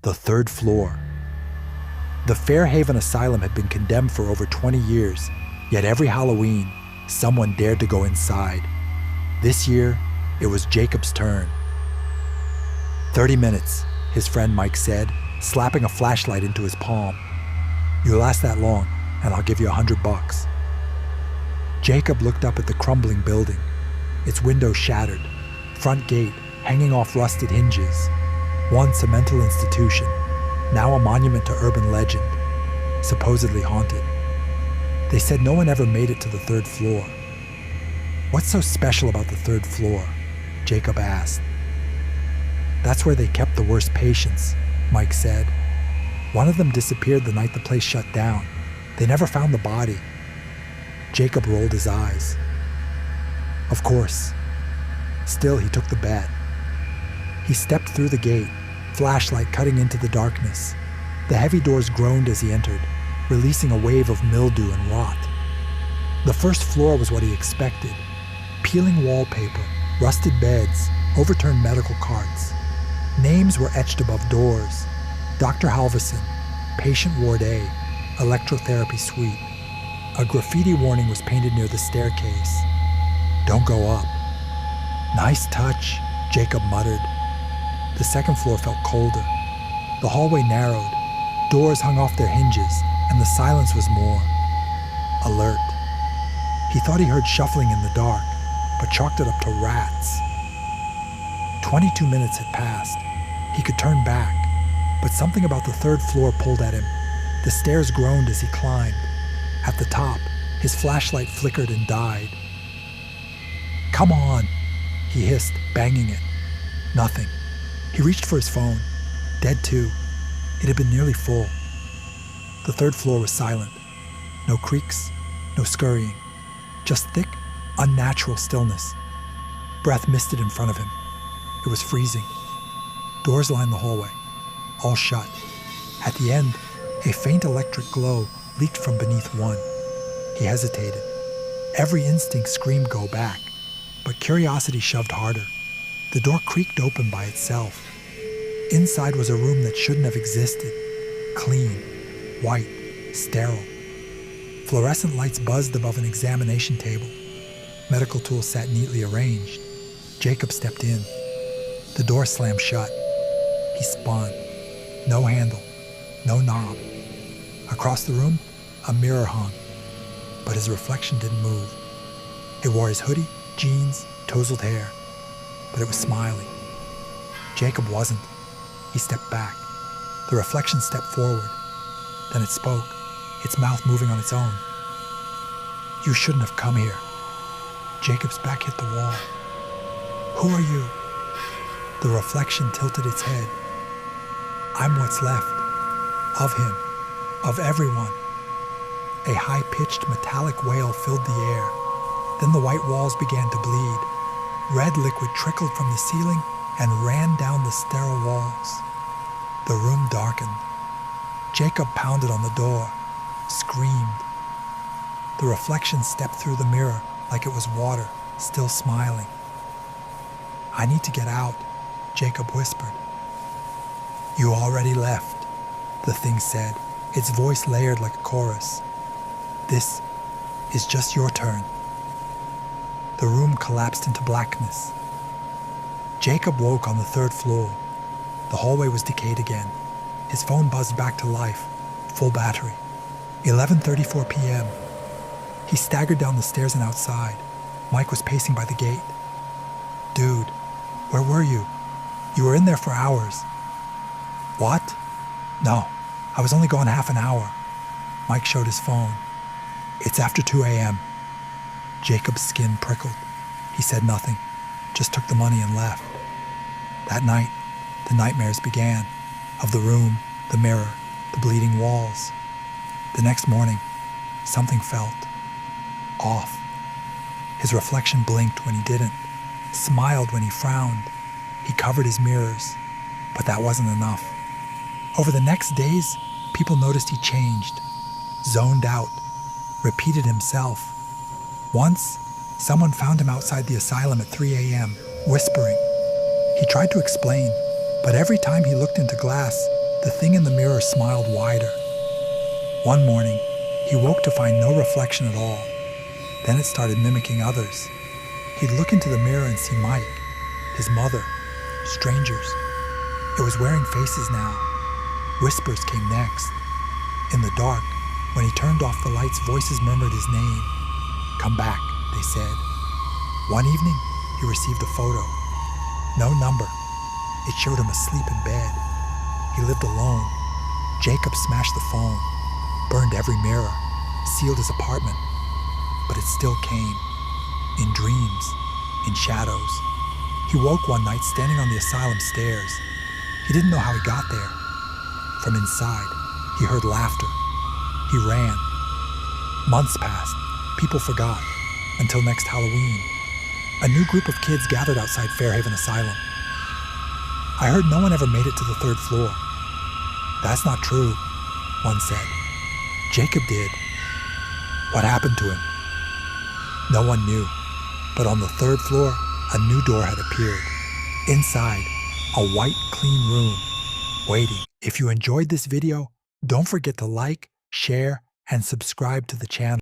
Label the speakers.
Speaker 1: the third floor. The Fairhaven Asylum had been condemned for over 20 years, yet every Halloween, someone dared to go inside. This year, it was Jacob's turn. 30 minutes, his friend Mike said, slapping a flashlight into his palm. You last that long, and I'll give you $100. Jacob looked up at the crumbling building, its windows shattered, front gate hanging off rusted hinges. Once a mental institution, now a monument to urban legend, supposedly haunted. They said no one ever made it to the third floor. What's so special about the third floor? Jacob asked. That's where they kept the worst patients, Mike said. One of them disappeared the night the place shut down. They never found the body. Jacob rolled his eyes. Of course. Still, he took the bet. He stepped through the gate, flashlight cutting into the darkness. The heavy doors groaned as he entered, releasing a wave of mildew and rot. The first floor was what he expected. Peeling wallpaper, rusted beds, overturned medical carts. Names were etched above doors. Dr. Halverson, Patient Ward A, Electrotherapy Suite. A graffiti warning was painted near the staircase. Don't go up. Nice touch, Jacob muttered. The second floor felt colder. The hallway narrowed. Doors hung off their hinges, and the silence was more alert. He thought he heard shuffling in the dark, but chalked it up to rats. 22 minutes had passed. He could turn back, but something about the third floor pulled at him. The stairs groaned as he climbed. At the top, his flashlight flickered and died. Come on, he hissed, banging it. Nothing. He reached for his phone. Dead too. It had been nearly full. The third floor was silent. No creaks, no scurrying. Just thick, unnatural stillness. Breath misted in front of him. It was freezing. Doors lined the hallway, all shut. At the end, a faint electric glow leaked from beneath one. He hesitated. Every instinct screamed go back, but curiosity shoved harder. The door creaked open by itself. Inside was a room that shouldn't have existed. Clean, white, sterile. Fluorescent lights buzzed above an examination table. Medical tools sat neatly arranged. Jacob stepped in. The door slammed shut. He spun. No handle, no knob. Across the room, a mirror hung, but his reflection didn't move. It wore his hoodie, jeans, tousled hair, but it was smiling. Jacob wasn't. He stepped back. The reflection stepped forward. Then it spoke, its mouth moving on its own. You shouldn't have come here. Jacob's back hit the wall. Who are you? The reflection tilted its head. I'm what's left. Of him. Of everyone. A high-pitched metallic wail filled the air. Then the white walls began to bleed. Red liquid trickled from the ceiling and ran down the sterile walls. The room darkened. Jacob pounded on the door, screamed. The reflection stepped through the mirror like it was water, still smiling. I need to get out, Jacob whispered. You already left, the thing said, its voice layered like a chorus. This is just your turn. The room collapsed into blackness. Jacob woke on the third floor. The hallway was decayed again. His phone buzzed back to life, full battery. 11:34 p.m. He staggered down the stairs and outside. Mike was pacing by the gate. Dude, where were you? You were in there for hours. What? No, I was only gone half an hour. Mike showed his phone. It's after 2 a.m. Jacob's skin prickled. He said nothing, just took the money and left. That night, the nightmares began, of the room, the mirror, the bleeding walls. The next morning, something felt off. His reflection blinked when he didn't, smiled when he frowned. He covered his mirrors, but that wasn't enough. Over the next days, people noticed he changed, zoned out, repeated himself. Once, someone found him outside the asylum at 3 a.m., whispering. He tried to explain, but every time he looked into glass, The thing in the mirror smiled wider. One morning, he woke to find no reflection at all. Then it started mimicking others. He'd look into the mirror and see Mike, his mother, strangers. It was wearing faces now. Whispers came next. In the dark, when he turned off the lights, voices murmured his name. "Come back," they said. One evening, he received a photo. No number. It showed him asleep in bed. He lived alone. Jacob smashed the phone, burned every mirror, sealed his apartment. But it still came. In dreams, in shadows. He woke one night standing on the asylum stairs. He didn't know how he got there. From inside, he heard laughter. He ran. Months passed. People forgot. Until next Halloween. A new group of kids gathered outside Fairhaven Asylum. "I heard no one ever made it to the 3rd floor." "That's not true," one said. "Jacob did." "What happened to him?" No one knew. But on the 3rd floor, a new door had appeared. Inside, a white, clean room, waiting. If you enjoyed this video, don't forget to like, share, and subscribe to the channel.